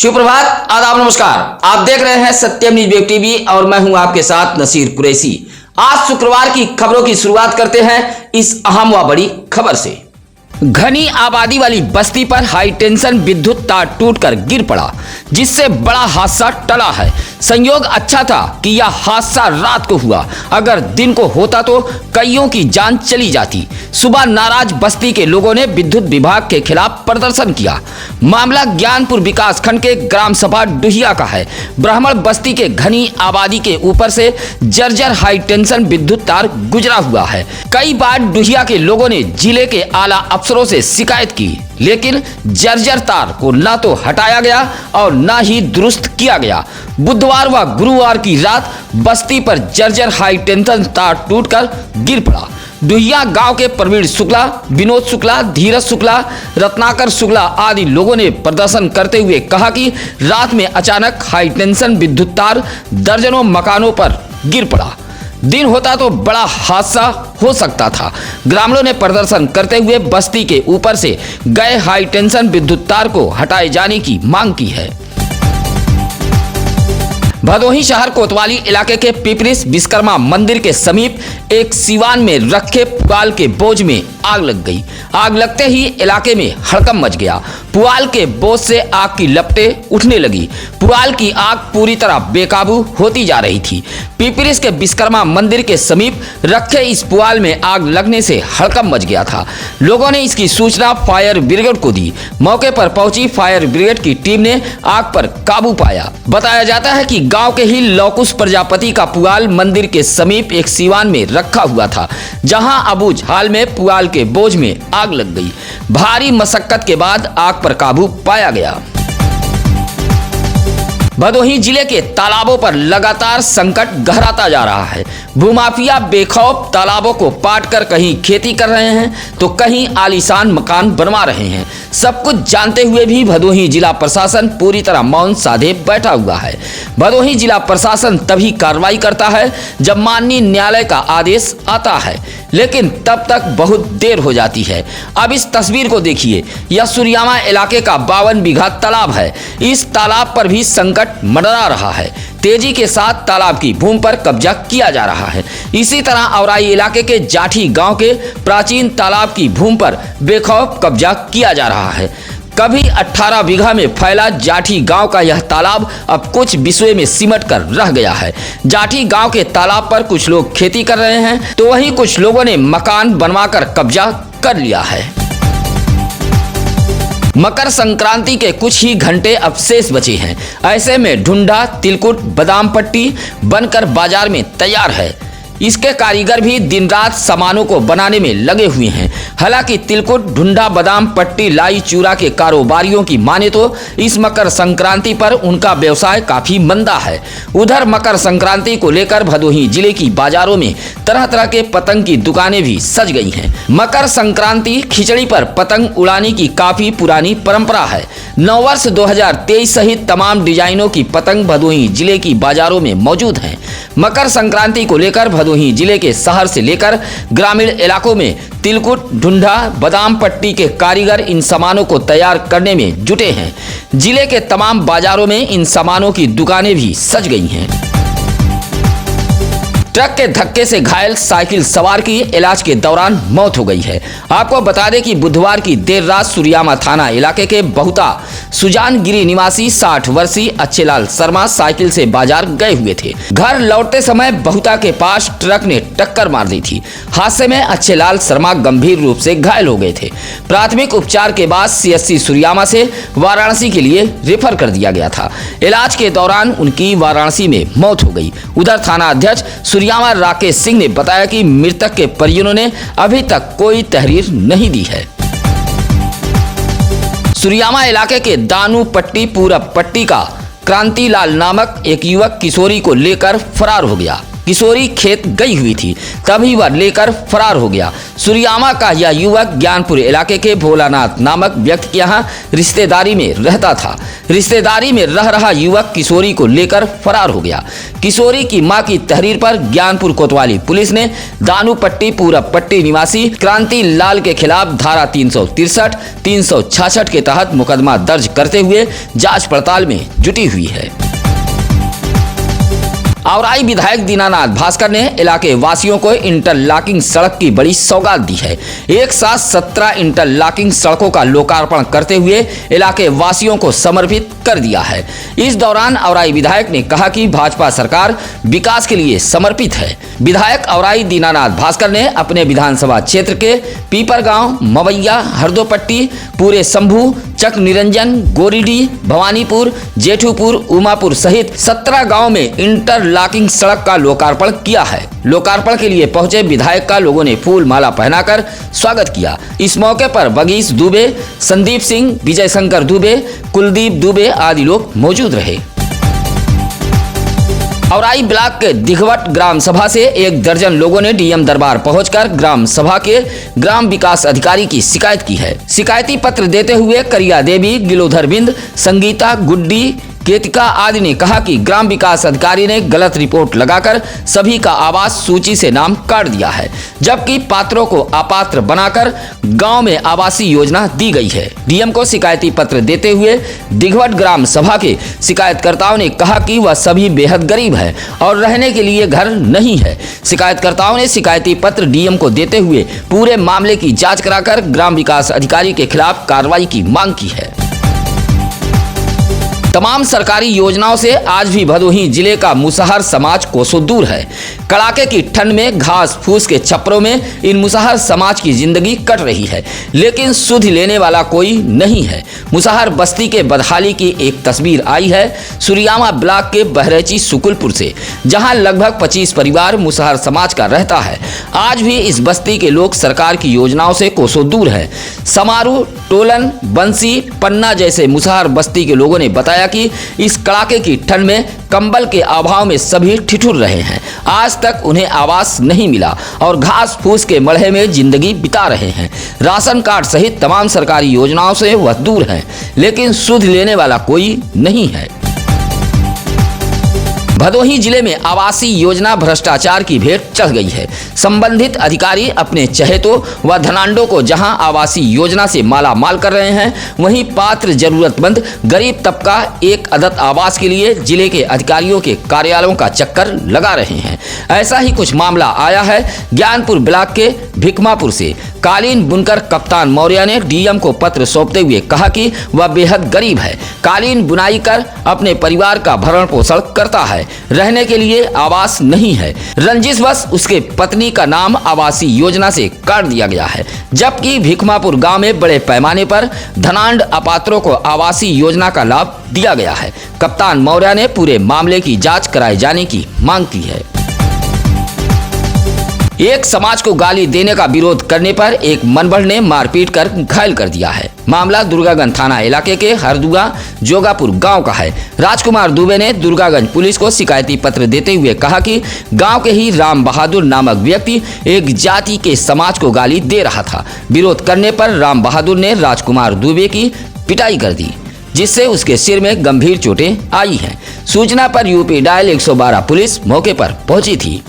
सुप्रभात, आदाब, नमस्कार। आप देख रहे हैं सत्यम न्यूज वेब टीवी और मैं हूं आपके साथ नसीर कुरैशी। आज शुक्रवार की खबरों की शुरुआत करते हैं इस अहम व बड़ी खबर से। घनी आबादी वाली बस्ती पर हाई टेंशन विद्युत तार टूटकर गिर पड़ा, जिससे बड़ा हादसा टला है। संयोग अच्छा था कि यह हादसा रात को हुआ, अगर दिन को होता तो कईयों की जान चली जाती। सुबह नाराज बस्ती के लोगों ने विद्युत विभाग के खिलाफ प्रदर्शन किया। मामला ज्ञानपुर विकास खंड के ग्राम सभा डुहिया का है। ब्राह्मण बस्ती के घनी आबादी के ऊपर से जर्जर हाई टेंशन विद्युत तार गुजरा हुआ है। कई बार डुहिया के लोगों ने जिले के आला अफसरों से शिकायत की, लेकिन जर्जर तार को न तो हटाया गया और न ही दुरुस्त किया गया। बुधवार व गुरुवार की रात बस्ती पर जर्जर हाई टेंशन तार टूटकर गिर पड़ा। डुहिया गांव के प्रवीण शुक्ला, विनोद शुक्ला, धीरज शुक्ला, रत्नाकर शुक्ला आदि लोगों ने प्रदर्शन करते हुए कहा कि रात में अचानक हाई टेंशन विद्युत तार दर्जनों मकानों पर गिर पड़ा। दिन होता तो बड़ा हादसा हो सकता था। ग्रामीणों ने प्रदर्शन करते हुए बस्ती के ऊपर से गए हाई टेंशन विद्युत तार को हटाए जाने की मांग की है। भदोही शहर कोतवाली इलाके के पिपरिस विश्वकर्मा मंदिर के समीप एक सिवान में रखे पुआल के बोझ में आग लग गई। आग लगते ही इलाके में हड़कंप मच गया। पुआल के बोझ से आग की लपटें उठने लगी। पुआल की आग पूरी तरह बेकाबू होती जा रही थी। पिपरिस के विश्वकर्मा मंदिर के समीप रखे इस पुआल में आग लगने से हड़कंप मच गया था। लोगों ने इसकी सूचना फायर ब्रिगेड को दी। मौके पर पहुंची फायर ब्रिगेड की टीम ने आग पर काबू पाया। बताया जाता है कि गांव के ही लौकुश प्रजापति का पुआल मंदिर के समीप एक सिवान में रखा हुआ था, जहां अबूझ हाल में पुआल के बोझ में आग लग गई। भारी मशक्कत के बाद आग पर काबू पाया गया। भदोही जिले के तालाबों पर लगातार संकट गहराता जा रहा है। भूमाफिया बेखौफ तालाबों को पाट कर कहीं खेती कर रहे हैं तो कहीं आलीशान मकान बनवा रहे हैं। सब कुछ जानते हुए भी भदोही जिला प्रशासन पूरी तरह मौन साधे बैठा हुआ है। भदोही जिला प्रशासन तभी कार्रवाई करता है जब माननीय न्यायालय का आदेश आता है, लेकिन तब तक बहुत देर हो जाती है। अब इस तस्वीर को देखिए, यह सुरियामा इलाके का 52 बीघा तालाब है। इस तालाब पर भी संकट मंडरा रहा है। तेजी के साथ तालाब की भूमि पर कब्जा किया जा रहा है। इसी तरह औराई इलाके के जाठी गांव के प्राचीन तालाब की भूमि पर बेखौफ कब्जा किया जा रहा है। कभी 18 बीघा में फैला जाठी गांव का यह तालाब अब कुछ बिस्वे में सिमट कर रह गया है। जाठी गांव के तालाब पर कुछ लोग खेती कर रहे हैं तो वहीं कुछ लोगों ने मकान बनवाकर कब्जा कर लिया है। मकर संक्रांति के कुछ ही घंटे अब शेष बचे हैं। ऐसे में ढूंढा, तिलकुट, बादाम पट्टी बनकर बाजार में तैयार है। इसके कारीगर भी दिन रात सामानों को बनाने में लगे हुए हैं। हालांकि तिलकुट, ढूंढा, बादाम पट्टी, लाई चूरा के कारोबारियों की माने तो इस मकर संक्रांति पर उनका व्यवसाय काफी मंदा है। उधर मकर संक्रांति को लेकर भदोही जिले की बाजारों में तरह तरह के पतंग की दुकानें भी सज गई हैं। मकर संक्रांति खिचड़ी पर पतंग उड़ाने की काफी पुरानी परंपरा है। नववर्ष 2023 सहित तमाम डिजाइनों की पतंग भदोही जिले की बाजारों में मौजूद हैं। मकर संक्रांति को लेकर भदोही जिले के शहर से लेकर ग्रामीण इलाकों में तिलकुट, ढूंढा, बादाम पट्टी के कारीगर इन सामानों को तैयार करने में जुटे हैं। जिले के तमाम बाजारों में इन सामानों की दुकानें भी सज गई हैं। ट्रक के धक्के से घायल साइकिल सवार की इलाज के दौरान मौत हो गई है। आपको बता दें कि बुधवार की देर रात सुरियामा थाना इलाके के बहुता सुजानगिरी निवासी 60 वर्षीय अच्छेलाल शर्मा साइकिल से बाजार गए हुए थे। घर लौटते समय बहुता के पास ट्रक ने टक्कर मार दी थी। हादसे में अच्छेलाल शर्मा गंभीर रूप से घायल हो गए थे। प्राथमिक उपचार के बाद CSC सुरियामा से वाराणसी के लिए रेफर कर दिया गया था। इलाज के दौरान उनकी वाराणसी में मौत हो गई। उधर थाना अध्यक्ष सुरियामा राकेश सिंह ने बताया कि मृतक के परिजनों ने अभी तक कोई तहरीर नहीं दी है। सुरियामा इलाके के दानू पट्टी पूरब पट्टी का क्रांतिलाल नामक एक युवक किशोरी को लेकर फरार हो गया। किशोरी खेत गई हुई थी, तभी वह लेकर फरार हो गया। सुरियामा का यह युवक ज्ञानपुर इलाके के भोलानाथ नामक व्यक्ति के यहाँ रिश्तेदारी में रहता था। रिश्तेदारी में रह रहा युवक किशोरी को लेकर फरार हो गया। किशोरी की मां की तहरीर पर ज्ञानपुर कोतवाली पुलिस ने दानूपट्टी पूरब पट्टी निवासी क्रांति लाल के खिलाफ धारा 363, 366 के तहत मुकदमा दर्ज करते हुए जांच पड़ताल में जुटी हुई है। औराई विधायक दीनानाथ भास्कर ने इलाके वासियों को इंटरलॉकिंग सड़क की बड़ी सौगात दी है। एक साथ 17 इंटरलॉकिंग सड़कों का लोकार्पण करते हुए इलाके वासियों को समर्पित कर दिया है। इस दौरान औराई विधायक ने कहा कि भाजपा सरकार विकास के लिए समर्पित है। विधायक औराई दीनानाथ भास्कर ने अपने विधानसभा क्षेत्र के पीपर गांव, मवैया, हरदोपट्टी, पूरे शंभू, चक निरंजन, गोरीडी, भवानीपुर, जेठूपुर, उमापुर सहित 17 गांव में इंटरलॉकिंग सड़क का लोकार्पण किया है। लोकार्पण के लिए पहुंचे विधायक का लोगों ने फूल माला पहनाकर स्वागत किया। इस मौके पर बगीश दुबे, संदीप सिंह, विजय शंकर दुबे, कुलदीप दुबे आदि लोग मौजूद रहे। औराई ब्लॉक के दिघवट ग्राम सभा से 1 दर्जन लोगों ने डीएम दरबार पहुंचकर ग्राम सभा के ग्राम विकास अधिकारी की शिकायत की है। शिकायती पत्र देते हुए करिया देवी, गिलोधर बिंद, संगीता, गुड्डी, केतिका आदि ने कहा कि ग्राम विकास अधिकारी ने गलत रिपोर्ट लगाकर सभी का आवास सूची से नाम काट दिया है, जबकि पात्रों को अपात्र बनाकर गांव में आवासीय योजना दी गई है। डीएम को शिकायती पत्र देते हुए दिघवट ग्राम सभा के शिकायतकर्ताओं ने कहा कि वह सभी बेहद गरीब है और रहने के लिए घर नहीं है। शिकायतकर्ताओं ने शिकायती पत्र डीएम को देते हुए पूरे मामले की जाँच कराकर ग्राम विकास अधिकारी के खिलाफ कार्रवाई की मांग की है। तमाम सरकारी योजनाओं से आज भी भदोही जिले का मुसहर समाज कोसों दूर है। कड़ाके की ठंड में घास फूस के छप्परों में इन मुसहर समाज की जिंदगी कट रही है, लेकिन सुध लेने वाला कोई नहीं है। मुसहर बस्ती के बदहाली की एक तस्वीर आई है सुरियामा ब्लॉक के बहरैची सुकुलपुर से, जहां लगभग 25 परिवार मुसहर समाज का रहता है। आज भी इस बस्ती के लोग सरकार की योजनाओं से कोसों दूर है। समारू, टोलन, बंसी, पन्ना जैसे मुसहर बस्ती के लोगों ने बताया कि इस कड़ाके की ठंड में कंबल के अभाव में सभी ठिठुर रहे हैं। आज तक उन्हें आवास नहीं मिला और घास फूस के मलहे में जिंदगी बिता रहे हैं। राशन कार्ड सहित तमाम सरकारी योजनाओं से वह दूर हैं, लेकिन सुध लेने वाला कोई नहीं है। भदोही जिले में आवासीय योजना भ्रष्टाचार की भेंट चढ़ गई है। संबंधित अधिकारी अपने चहेतों व धनाढ्यों को जहां आवासीय योजना से माला माल कर रहे हैं, वहीं पात्र जरूरतमंद गरीब तबका एक अदद आवास के लिए जिले के अधिकारियों के कार्यालयों का चक्कर लगा रहे हैं। ऐसा ही कुछ मामला आया है ज्ञानपुर ब्लॉक के भिकमापुर से। कालीन बुनकर कप्तान मौर्य ने डीएम को पत्र सौंपते हुए कहा कि वह बेहद गरीब है, कालीन बुनाई कर अपने परिवार का भरण पोषण करता है, रहने के लिए आवास नहीं है। रंजिशवश उसके पत्नी का नाम आवासीय योजना से काट दिया गया है, जबकि भिकमापुर गांव में बड़े पैमाने पर धनाढ्य अपात्रों को आवासीय योजना का लाभ दिया गया है। कप्तान मौर्य ने पूरे मामले की जांच कराए जाने की मांग की है। एक समाज को गाली देने का विरोध करने पर एक मनबढ़ ने मारपीट कर घायल कर दिया है। मामला दुर्गागंज थाना इलाके के हरदुआ जोगापुर गांव का है। राजकुमार दुबे ने दुर्गागंज पुलिस को शिकायती पत्र देते हुए कहा कि गांव के ही राम बहादुर नामक व्यक्ति एक जाति के समाज को गाली दे रहा था। विरोध करने पर राम बहादुर ने राजकुमार दुबे की पिटाई कर दी, जिससे उसके सिर में गंभीर चोटें आई हैं। सूचना पर यूपी डायल 112 पुलिस मौके पर पहुंची थी।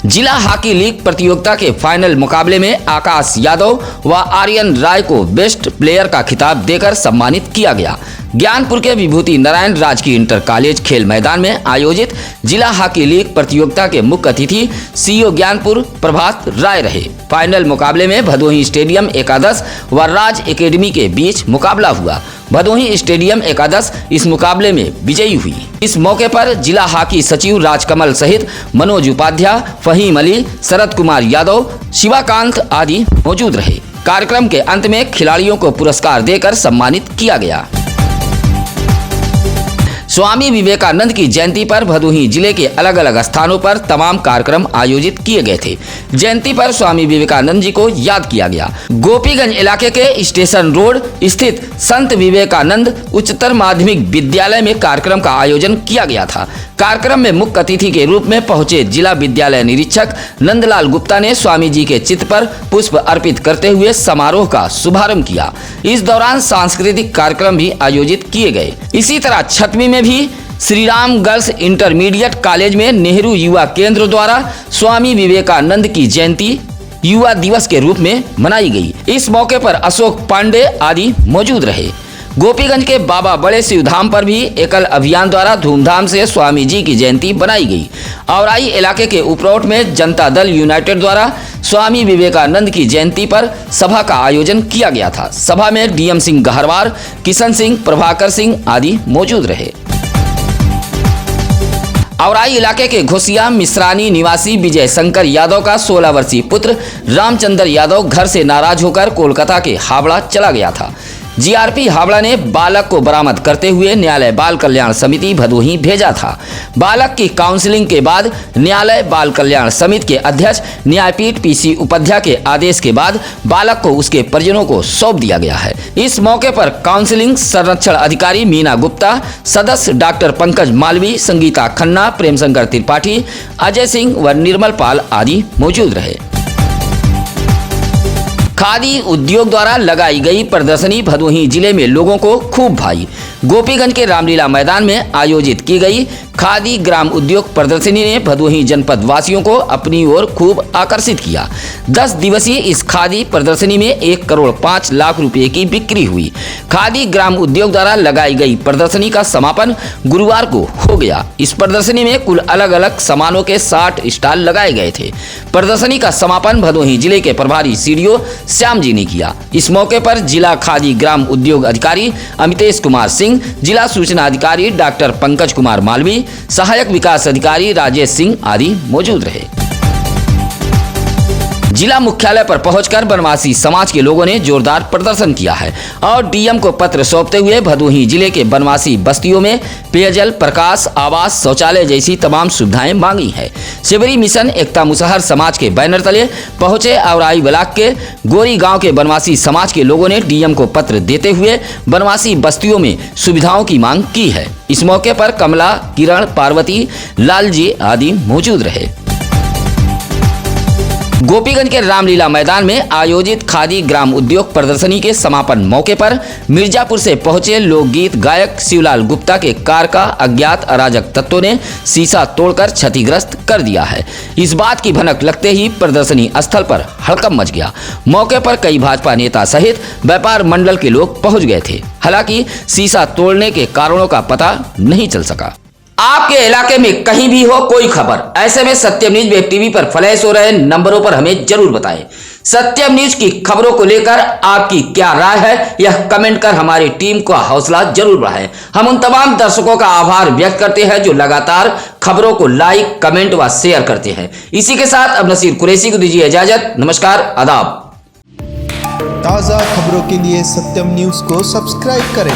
जिला हॉकी लीग प्रतियोगिता के फाइनल मुकाबले में आकाश यादव व आर्यन राय को बेस्ट प्लेयर का खिताब देकर सम्मानित किया गया। ज्ञानपुर के विभूति नारायण राजकीय इंटर कॉलेज खेल मैदान में आयोजित जिला हॉकी लीग प्रतियोगिता के मुख्य अतिथि सीओ ज्ञानपुर प्रभात राय रहे। फाइनल मुकाबले में भदोही स्टेडियम एकादश व राज एकेडमी के बीच मुकाबला हुआ। भदोही स्टेडियम एकादश इस मुकाबले में विजयी हुई। इस मौके पर जिला हॉकी सचिव राजकमल सहित मनोज उपाध्याय, फहीम अली, शरद कुमार यादव, शिवाकांत आदि मौजूद रहे। कार्यक्रम के अंत में खिलाड़ियों को पुरस्कार देकर सम्मानित किया गया। स्वामी विवेकानंद की जयंती पर भदोही जिले के अलग अलग स्थानों पर तमाम कार्यक्रम आयोजित किए गए थे। जयंती पर स्वामी विवेकानंद जी को याद किया गया। गोपीगंज इलाके के स्टेशन रोड स्थित संत विवेकानंद उच्चतर माध्यमिक विद्यालय में कार्यक्रम का आयोजन किया गया था। कार्यक्रम में मुख्य अतिथि के रूप में पहुंचे जिला विद्यालय निरीक्षक नंदलाल गुप्ता ने स्वामी जी के चित्र पर पुष्प अर्पित करते हुए समारोह का शुभारंभ किया। इस दौरान सांस्कृतिक कार्यक्रम भी आयोजित किए गए। इसी तरह छतवी में भी Shri Ram girls intermediate college में नेहरू युवा केंद्र द्वारा स्वामी विवेकानंद की जयंती युवा दिवस के रूप में मनाई गई। इस मौके पर अशोक पांडे आदि मौजूद रहे। गोपीगंज के बाबा बड़े शिव धाम पर भी एकल अभियान द्वारा धूमधाम से स्वामी जी की जयंती बनाई गई। औराई इलाके के उपरोट में जनता दल यूनाइटेड द्वारा स्वामी विवेकानंद की जयंती पर सभा का आयोजन किया गया था। सभा में डीएम सिंह गहरवार, किशन सिंह, प्रभाकर सिंह आदि मौजूद रहे। औराई इलाके के घोसिया मिश्रानी निवासी विजय शंकर यादव का 16 वर्षीय पुत्र रामचंद्र यादव घर से नाराज होकर कोलकाता के हावड़ा चला गया था। जीआरपी हावड़ा ने बालक को बरामद करते हुए न्यायालय बाल कल्याण समिति भदोही भेजा था। बालक की काउंसलिंग के बाद न्यायालय बाल कल्याण समिति के अध्यक्ष न्यायपीठ पीसी उपाध्याय के आदेश के बाद बालक को उसके परिजनों को सौंप दिया गया है। इस मौके पर काउंसलिंग संरक्षण अधिकारी मीना गुप्ता, सदस्य डॉक्टर पंकज मालवी, संगीता खन्ना, प्रेमशंकर त्रिपाठी, अजय सिंह व निर्मल पाल आदि मौजूद रहे। खादी उद्योग द्वारा लगाई गई प्रदर्शनी भदोही जिले में लोगों को खूब भाई। गोपीगंज के रामलीला मैदान में आयोजित की गई खादी ग्राम उद्योग प्रदर्शनी ने भदोही जनपद वासियों को अपनी ओर खूब आकर्षित किया। 10 दिवसीय इस खादी प्रदर्शनी में 1 करोड़ 5 लाख रुपए की बिक्री हुई। खादी ग्राम उद्योग द्वारा लगाई गई प्रदर्शनी का समापन गुरुवार को हो गया। इस प्रदर्शनी में कुल अलग अलग सामानों के 60 स्टॉल लगाए गए थे। प्रदर्शनी का समापन भदोही जिले के प्रभारी सीडीओ श्याम जी ने किया। इस मौके पर जिला खादी ग्राम उद्योग अधिकारी अमितेश कुमार सिंह, जिला सूचना अधिकारी डॉक्टर पंकज कुमार मालवी, सहायक विकास अधिकारी राजेश सिंह आदि मौजूद रहे। जिला मुख्यालय पर पहुंचकर बनवासी समाज के लोगों ने जोरदार प्रदर्शन किया है और डीएम को पत्र सौंपते हुए भदोही जिले के बनवासी बस्तियों में पेयजल, प्रकाश, आवास, शौचालय जैसी तमाम सुविधाएं मांगी है। शिवरी मिशन एकता मुसहर समाज के बैनर तले पहुंचे औराई ब्लॉक के गोरी गांव के बनवासी समाज के लोगों ने डीएम को पत्र देते हुए बनवासी बस्तियों में सुविधाओं की मांग की है। इस मौके पर कमला, किरण, पार्वती, लालजी आदि मौजूद रहे। गोपीगंज के रामलीला मैदान में आयोजित खादी ग्राम उद्योग प्रदर्शनी के समापन मौके पर मिर्जापुर से पहुंचे लोकगीत गायक शिवलाल गुप्ता के कार का अज्ञात अराजक तत्वों ने शीशा तोड़कर क्षतिग्रस्त कर दिया है। इस बात की भनक लगते ही प्रदर्शनी स्थल पर हड़कंप मच गया। मौके पर कई भाजपा नेता सहित व्यापार मंडल के लोग पहुंच गए थे। हालांकि शीशा तोड़ने के कारणों का पता नहीं चल सका। आपके इलाके में कहीं भी हो कोई खबर, ऐसे में सत्यम न्यूज वेब टीवी पर फ्लैश हो रहे नंबरों पर हमें जरूर बताएं। सत्यम न्यूज की खबरों को लेकर आपकी क्या राय है, यह कमेंट कर हमारी टीम का हौसला जरूर बढ़ाएं। हम उन तमाम दर्शकों का आभार व्यक्त करते हैं जो लगातार खबरों को लाइक, कमेंट व शेयर करते हैं। इसी के साथ अब नसीर कुरैशी को दीजिए इजाजत। नमस्कार, आदाब। ताज़ा खबरों के लिए सत्यम न्यूज को सब्सक्राइब करें